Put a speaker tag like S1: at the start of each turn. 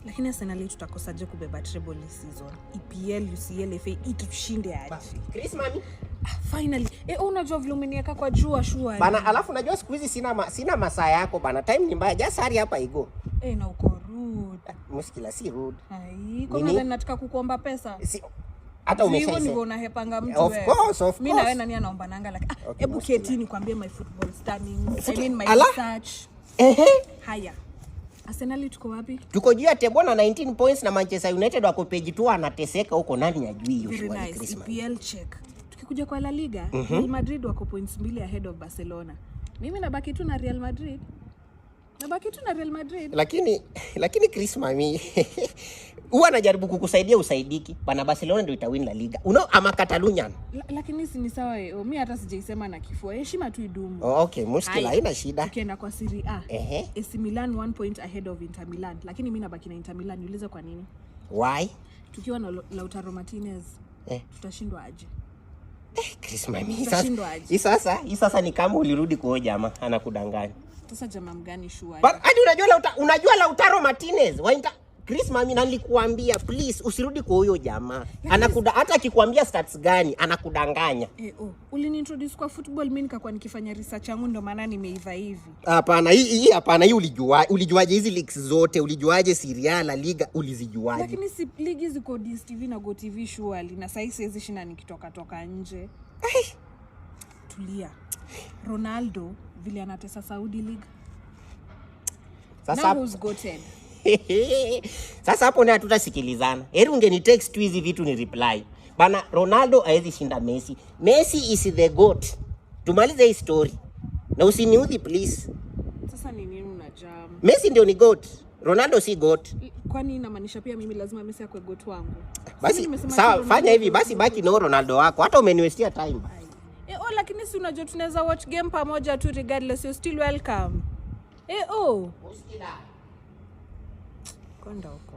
S1: Lakini Arsenal tutakosaje kubeba treble this season? EPL, UCL, FA itushinde aje.
S2: Chris mami.
S1: Finally. Unajua vile umeniweka kwa jua shua.
S2: Bana alafu unajua siku hizi sina masaa yako bana. Time ni mbaya. Just hurry hapa igo.
S1: Na uko rude.
S2: Muskila si rude.
S1: Hai, kwa nini nataka kukuomba pesa?
S2: Si hata umeshaisema.
S1: Hivyo ndivyo unahepanga mtu
S2: wewe. Of course.
S1: Mimi na wewe nani anaomba nanga like hebu keti nikwambie my football standings. I mean my research. Haya. Arsenal tuko wapi?
S2: Tuko juu ya table na 19 points na Manchester United wako page 2 anateseka huko, nani ajui hiyo
S1: shwari Christmas. EPL check. Tukikuja kwa La Liga, Real Madrid wako points 2 ahead of Barcelona. Mimi nabaki tu na Real Madrid. Lakini Christmas mimi huwa anajaribu kukusaidia usaidiki. Bana Barcelona ndio itawin La Liga. Ama Catalunya. Lakini si ni sawa mimi hata sijaisema na kifua. Heshima tu idumu.
S2: Okay, muskila haina shida.
S1: Tukienda kwa Serie A. AC Milan 1 point ahead of Inter Milan. Lakini mimi nabaki na Inter Milan. Niulize kwa nini?
S2: Why?
S1: Tukiwa na Lautaro Martinez. Tutashindwa aje?
S2: Christmas mimi sasa. Hii sasa ni kama ulirudi kwa jamaa anakudanganya.
S1: Sasa jamaa mgani shua?
S2: Hadi unajua Lautaro Martinez. Chris mami nalikuambia please usirudi kwa huyo jamaa. Hata akikwambia stats gani anakudanganya.
S1: Uliniintroduce kwa football mimi nikakuwa nikifanya research yangu ndo maana nimeiva hivi.
S2: Hapana, hii ulijuaje hizi leagues zote? Ulijuaje Serie A, La Liga ulizijuaje?
S1: Lakini si ligi ziko DStv na GoTV surely na sasa siwezi shinda nikitoka nje. Tulia. Ronaldo vile anatesa Saudi League. Sasa who's goated?
S2: Sasa hapo na tutasikilizana. Heri ungeni text tu hizi vitu ni reply. Bana Ronaldo hawezi shinda Messi. Messi is the goat. Tumalize hii story. Na usiniudhi please.
S1: Sasa ni nini unajam?
S2: Messi ndio ni goat. Ronaldo si goat.
S1: Kwani inamaanisha pia mimi lazima Messi akwe goat wangu?
S2: Basi sawa, fanya hivi basi baki na Ronaldo wako. Hata umeniwestia time.
S1: Lakini si unajua tunaweza watch game pamoja tu regardless, you're still welcome. Muskila. Konda huko.